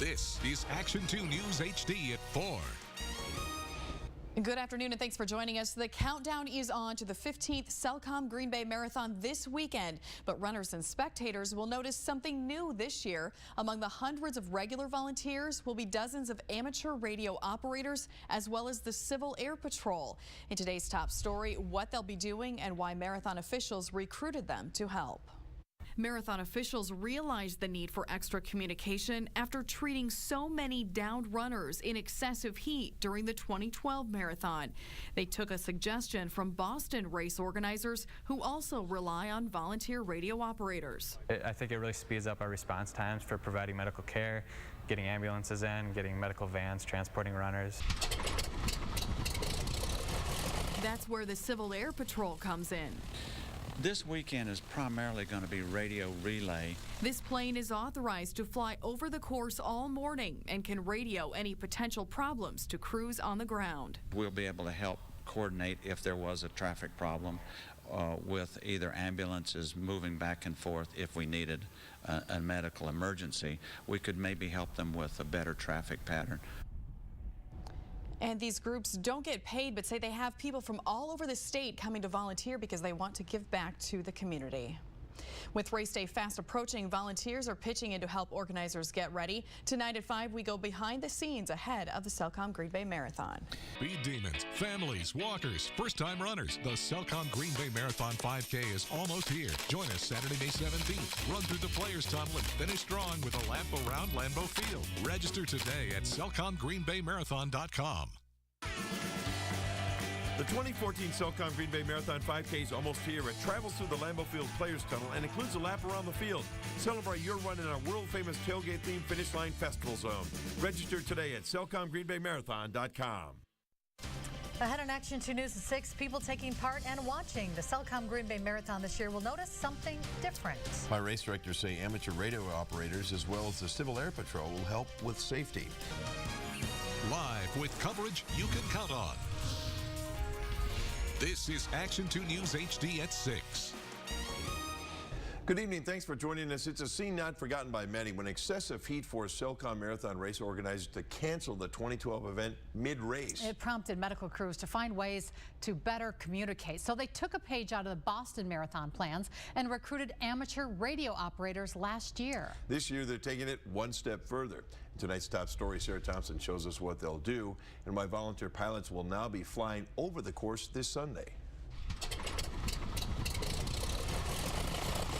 This is Action 2 News HD at 4. Good afternoon and thanks for joining us. The countdown is on to the 15th Cellcom Green Bay Marathon this weekend, but runners and spectators will notice something new this year. Among the hundreds of regular volunteers will be dozens of amateur radio operators as well as the Civil Air Patrol. In today's top story, what they'll be doing and why marathon officials recruited them to help. Marathon officials realized the need for extra communication after treating so many downed runners in excessive heat during the 2012 marathon. They took a suggestion from Boston race organizers who also rely on volunteer radio operators. I think it really speeds up our response times for providing medical care, getting ambulances in, getting medical vans, transporting runners. That's where the Civil Air Patrol comes in. This weekend is primarily going to be radio relay. This plane is authorized to fly over the course all morning and can radio any potential problems to crews on the ground. We'll be able to help coordinate if there was a traffic problem with either ambulances moving back and forth if we needed a medical emergency. We could maybe help them with a better traffic pattern. And these groups don't get paid, but say they have people from all over the state coming to volunteer because they want to give back to the community. With race day fast approaching, volunteers are pitching in to help organizers get ready. Tonight at 5, we go behind the scenes ahead of the Cellcom Green Bay Marathon. Speed demons, families, walkers, first-time runners. The Cellcom Green Bay Marathon 5K is almost here. Join us Saturday, May 17th. Run through the Players Tunnel and finish strong with a lap around Lambeau Field. Register today at CellcomGreenBayMarathon.com. The 2014 Cellcom Green Bay Marathon 5K is almost here. It travels through the Lambeau Field Players Tunnel and includes a lap around the field. Celebrate your run in our world-famous tailgate-themed Finish Line Festival Zone. Register today at CellcomGreenBayMarathon.com. Ahead on Action 2 News at 6, people taking part and watching the Cellcom Green Bay Marathon this year will notice something different. My race directors say amateur radio operators as well as the Civil Air Patrol will help with safety. Live with coverage you can count on. This is Action 2 News HD at 6. Good evening. Thanks for joining us. It's a scene not forgotten by many when excessive heat forced Cellcom Marathon race organizers to cancel the 2012 event mid-race. It prompted medical crews to find ways to better communicate. So they took a page out of the Boston Marathon plans and recruited amateur radio operators last year. This year, they're taking it one step further. Tonight's top story, Sarah Thompson shows us what they'll do and why volunteer pilots will now be flying over the course this Sunday.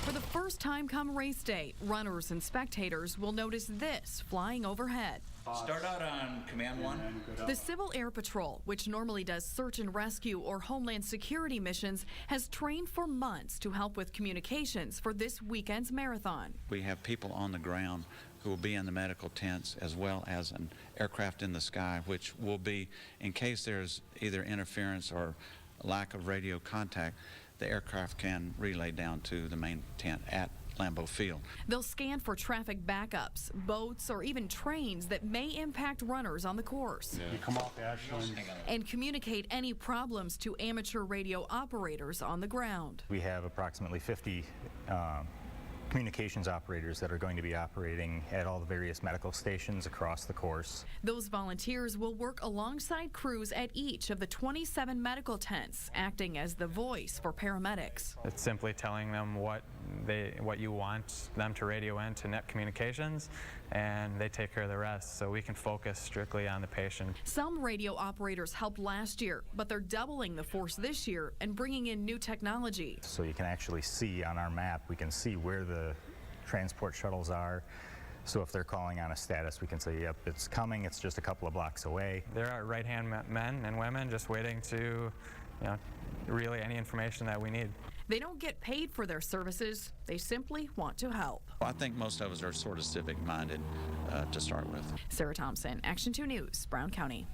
For the first time come race day, runners and spectators will notice this flying overhead. Start out on Command 1. The Civil Air Patrol, which normally does search and rescue or homeland security missions, has trained for months to help with communications for this weekend's marathon. We have people on the ground who will be in the medical tents as well as an aircraft in the sky, which will be, in case there's either interference or lack of radio contact, the aircraft can relay down to the main tent at Lambeau Field. They'll scan for traffic backups, boats, or even trains that may impact runners on the course. You come off Ashland. And communicate any problems to amateur radio operators on the ground. We have approximately 50 communications operators that are going to be operating at all the various medical stations across the course. Those volunteers will work alongside crews at each of the 27 medical tents, acting as the voice for paramedics. It's simply telling them what you want them to radio in to net communications, and they take care of the rest, so we can focus strictly on the patient. Some radio operators helped last year, but they're doubling the force this year and bringing in new technology. So you can actually see on our map, we can see where the transport shuttles are. So if they're calling on a status, we can say, yep, it's coming, it's just a couple of blocks away. There are right-hand men and women just waiting to, relay any information that we need. They don't get paid for their services. They simply want to help. I think most of us are sort of civic-minded to start with. Sarah Thompson, Action 2 News, Brown County.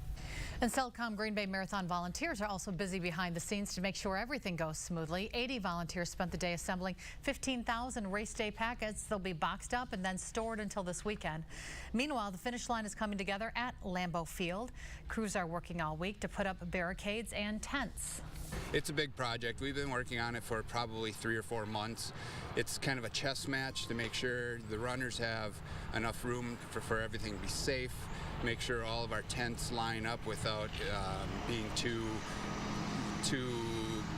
And Cellcom Green Bay Marathon volunteers are also busy behind the scenes to make sure everything goes smoothly. 80 volunteers spent the day assembling 15,000 race day packets. They'll be boxed up and then stored until this weekend. Meanwhile, the finish line is coming together at Lambeau Field. Crews are working all week to put up barricades and tents. It's a big project. We've been working on it for probably 3 or 4 months. It's kind of a chess match to make sure the runners have enough room for everything to be safe, make sure all of our tents line up without being too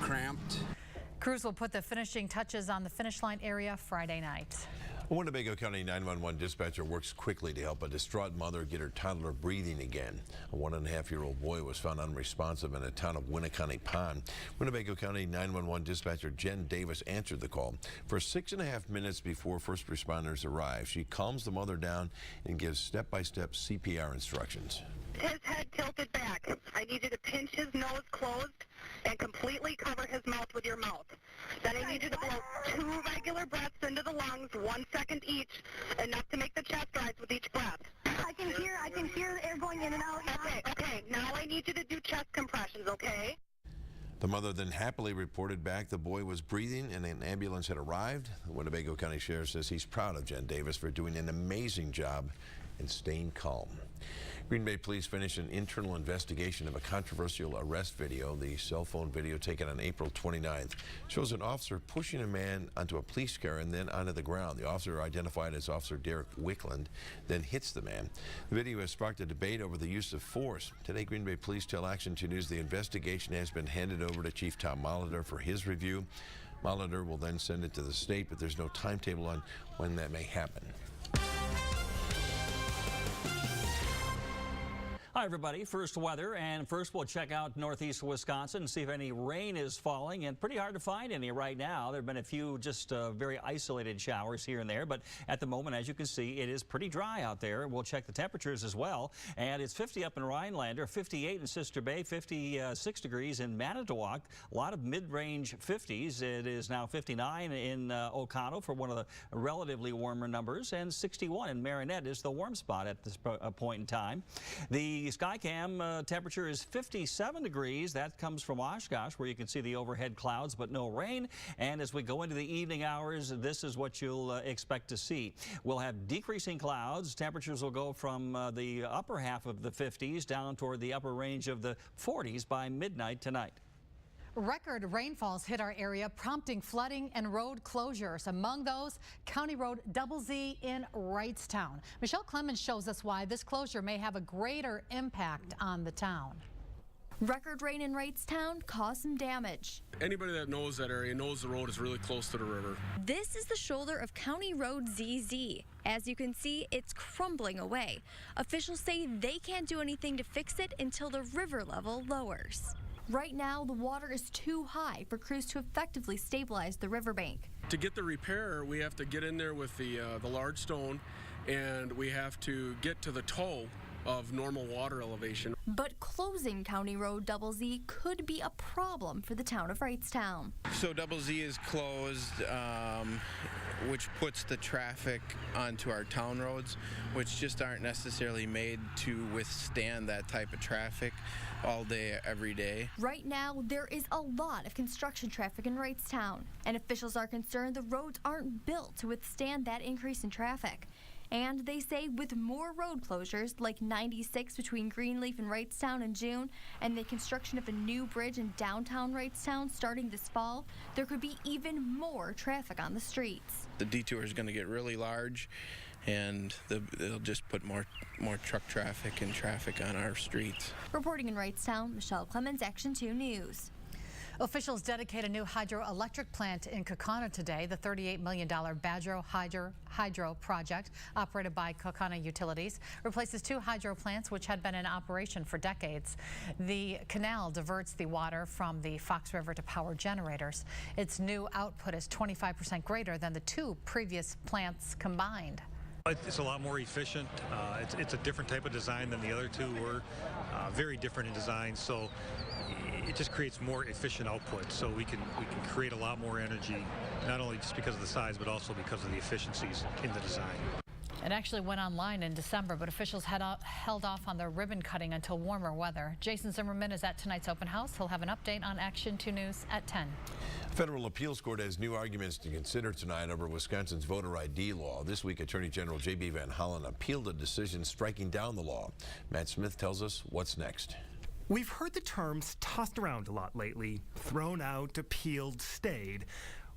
cramped. Crews will put the finishing touches on the finish line area Friday night. A Winnebago County 911 dispatcher works quickly to help a distraught mother get her toddler breathing again. A 1.5-year-old boy was found unresponsive in the town of Winneconne Pond. Winnebago County 911 dispatcher Jen Davis answered the call. For 6.5 minutes before first responders arrived, she calms the mother down and gives step-by-step CPR instructions. His head tilted back. I need you to pinch his nose closed and completely cover his mouth with your mouth. Then I need you to blow 2 regular breaths into the lungs, 1 second each, enough to make the chest rise with each breath. I can hear the air going in and out. Okay. Now I need you to do chest compressions, okay? The mother then happily reported back the boy was breathing and an ambulance had arrived. The Winnebago County Sheriff says he's proud of Jen Davis for doing an amazing job and staying calm. Green Bay Police finished an internal investigation of a controversial arrest video. The cell phone video taken on April 29th shows an officer pushing a man onto a police car and then onto the ground. The officer, identified as Officer Derek Wickland, then hits the man. The video has sparked a debate over the use of force. Today, Green Bay Police tell Action 2 News the investigation has been handed over to Chief Tom Molitor for his review. Molitor will then send it to the state, but there's no timetable on when that may happen. Hi, everybody. First weather, and first we'll check out northeast Wisconsin and see if any rain is falling, and pretty hard to find any right now. There have been a few just very isolated showers here and there, but at the moment, as you can see, it is pretty dry out there. We'll check the temperatures as well, and it's 50 up in Rhinelander, 58 in Sister Bay, 56 degrees in Manitowoc, a lot of mid-range 50s. It is now 59 in Oconto for one of the relatively warmer numbers, and 61 in Marinette is the warm spot at this point in time. The Skycam temperature is 57 degrees. That comes from Oshkosh, where you can see the overhead clouds, but no rain. And as we go into the evening hours, this is what you'll expect to see. We'll have decreasing clouds. Temperatures will go from the upper half of the 50s down toward the upper range of the 40s by midnight tonight. Record rainfalls hit our area, prompting flooding and road closures. Among those, County Road Z in Wrightstown. Michelle Clemens shows us why this closure may have a greater impact on the town. Record rain in Wrightstown caused some damage. Anybody that knows that area knows the road is really close to the river. This is the shoulder of County Road ZZ. As you can see, it's crumbling away. Officials say they can't do anything to fix it until the river level lowers. Right now, the water is too high for crews to effectively stabilize the riverbank. To get the repair, we have to get in there with the large stone, and we have to get to the toe of normal water elevation. But closing County Road Z could be a problem for the town of Wrightstown. So Z is closed, which puts the traffic onto our town roads, which just aren't necessarily made to withstand that type of traffic all day, every day. Right now, there is a lot of construction traffic in Wrightstown, and officials are concerned the roads aren't built to withstand that increase in traffic. And they say with more road closures, like 96 between Greenleaf and Wrightstown in June, and the construction of a new bridge in downtown Wrightstown starting this fall, there could be even more traffic on the streets. The detour is going to get really large, and it'll just put more truck traffic and traffic on our streets. Reporting in Wrightstown, Michelle Clemens, Action 2 News. Officials dedicate a new hydroelectric plant in Kaukauna today. The $38 million Badger Hydro project, operated by Kaukauna Utilities, replaces 2 hydro plants which had been in operation for decades. The canal diverts the water from the Fox River to power generators. Its new output is 25% greater than the 2 previous plants combined. It's a lot more efficient. It's a different type of design than the other 2 were. Very different in design, so it just creates more efficient output. So we can create a lot more energy, not only just because of the size, but also because of the efficiencies in the design. It actually went online in December, but officials held off on the ribbon cutting until warmer weather. Jason Zimmerman is at tonight's open house. He'll have an update on Action 2 News at 10. A federal appeals court has new arguments to consider tonight over Wisconsin's voter ID law. This week, Attorney General J.B. Van Hollen appealed a decision striking down the law. Matt Smith tells us what's next. We've heard the terms tossed around a lot lately: thrown out, appealed, stayed.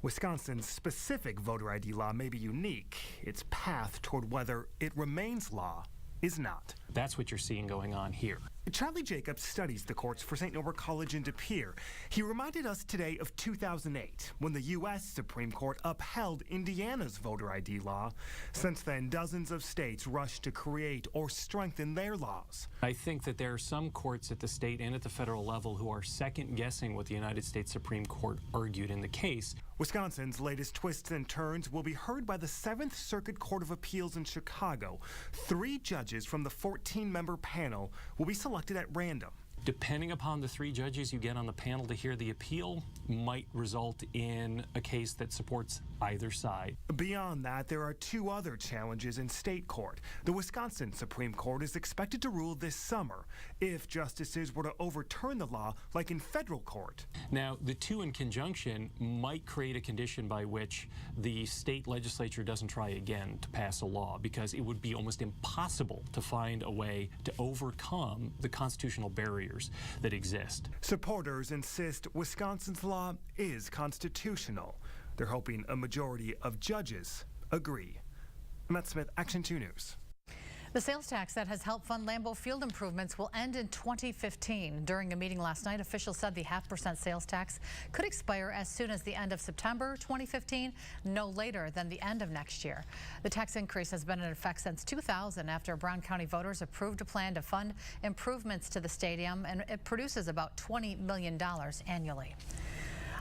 Wisconsin's specific voter ID law may be unique. Its path toward whether it remains law is not. That's what you're seeing going on here. Charlie Jacobs studies the courts for St. Norbert College in De Pere. He reminded us today of 2008, when the U.S. Supreme Court upheld Indiana's voter ID law. Since then, dozens of states rushed to create or strengthen their laws. I think that there are some courts at the state and at the federal level who are second-guessing what the United States Supreme Court argued in the case. Wisconsin's latest twists and turns will be heard by the 7th Circuit Court of Appeals in Chicago. 3 judges from the 14-member panel will be selected at random. Depending upon the 3 judges you get on the panel to hear the appeal, might result in a case that supports either side. Beyond that, there are 2 other challenges in state court. The Wisconsin Supreme Court is expected to rule this summer if justices were to overturn the law like in federal court. Now, the 2 in conjunction might create a condition by which the state legislature doesn't try again to pass a law, because it would be almost impossible to find a way to overcome the constitutional barriers that exist. Supporters insist Wisconsin's law is constitutional. They're hoping a majority of judges agree. Matt Smith, Action 2 News. The sales tax that has helped fund Lambeau Field improvements will end in 2015. During a meeting last night, officials said the 0.5% sales tax could expire as soon as the end of September 2015, no later than the end of next year. The tax increase has been in effect since 2000 after Brown County voters approved a plan to fund improvements to the stadium, and it produces about $20 million annually.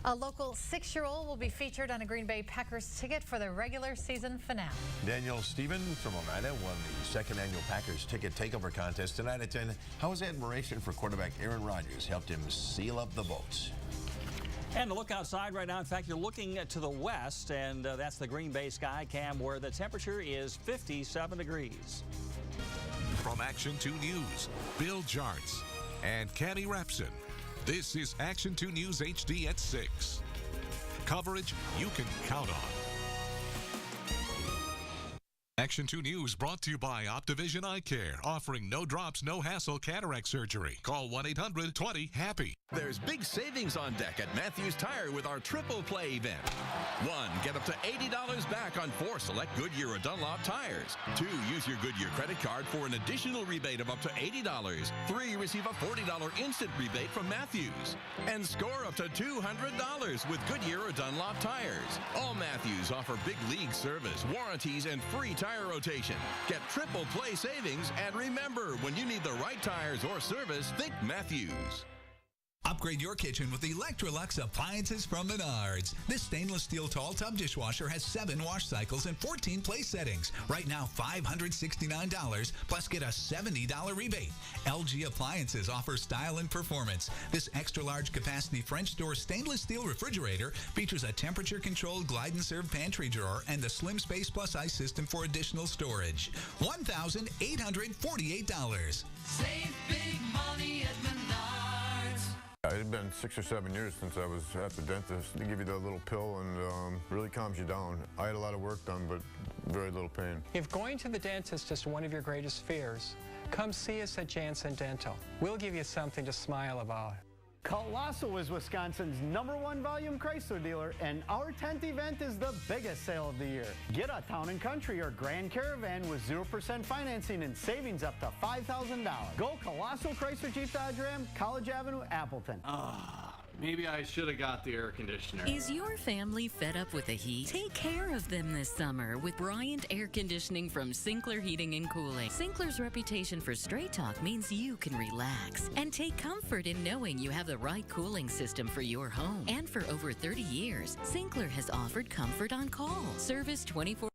A local 6-year-old will be featured on a Green Bay Packers ticket for the regular season finale. Daniel Stephen from Oneida won the 2nd annual Packers ticket takeover contest tonight at 10. How his admiration for quarterback Aaron Rodgers helped him seal up the votes? And to look outside right now, in fact, you're looking to the west, and that's the Green Bay sky cam where the temperature is 57 degrees. From Action 2 News, Bill Jartz and Cammie Rapson. This is Action 2 News HD at 6. Coverage you can count on. Action 2 News brought to you by Optivision Eye Care, offering no drops, no hassle cataract surgery. Call 1-800-20-HAPPY. There's big savings on deck at Matthews Tire with our Triple Play event. 1, get up to $80 back on 4 select Goodyear or Dunlop tires. 2, use your Goodyear credit card for an additional rebate of up to $80. 3, receive a $40 instant rebate from Matthews. And score up to $200 with Goodyear or Dunlop tires. All Matthews offer big league service, warranties, and free tire rotation. Get Triple Play savings, and remember, when you need the right tires or service, think Matthews. Upgrade your kitchen with Electrolux appliances from Menards. This stainless steel tall tub dishwasher has 7 wash cycles and 14 place settings. Right now, $569, plus get a $70 rebate. LG Appliances offers style and performance. This extra large capacity French door stainless steel refrigerator features a temperature controlled glide and serve pantry drawer and the Slim Space Plus ice system for additional storage. $1,848. Save big money at Menards. It's been 6 or 7 years since I was at the dentist. They give you that little pill and really calms you down. I had a lot of work done, but very little pain. If going to the dentist is one of your greatest fears, come see us at Janssen Dental. We'll give you something to smile about. Colosso is Wisconsin's #1 volume Chrysler dealer, and our 10th event is the biggest sale of the year. Get a Town & Country or Grand Caravan with 0% financing and savings up to $5,000. Go Colosso Chrysler Jeep Dodge Ram, College Avenue, Appleton. Maybe I should have got the air conditioner. Is your family fed up with the heat? Take care of them this summer with Bryant Air Conditioning from Sinclair Heating and Cooling. Sinclair's reputation for straight talk means you can relax and take comfort in knowing you have the right cooling system for your home. And for over 30 years, Sinclair has offered comfort on call. Service 24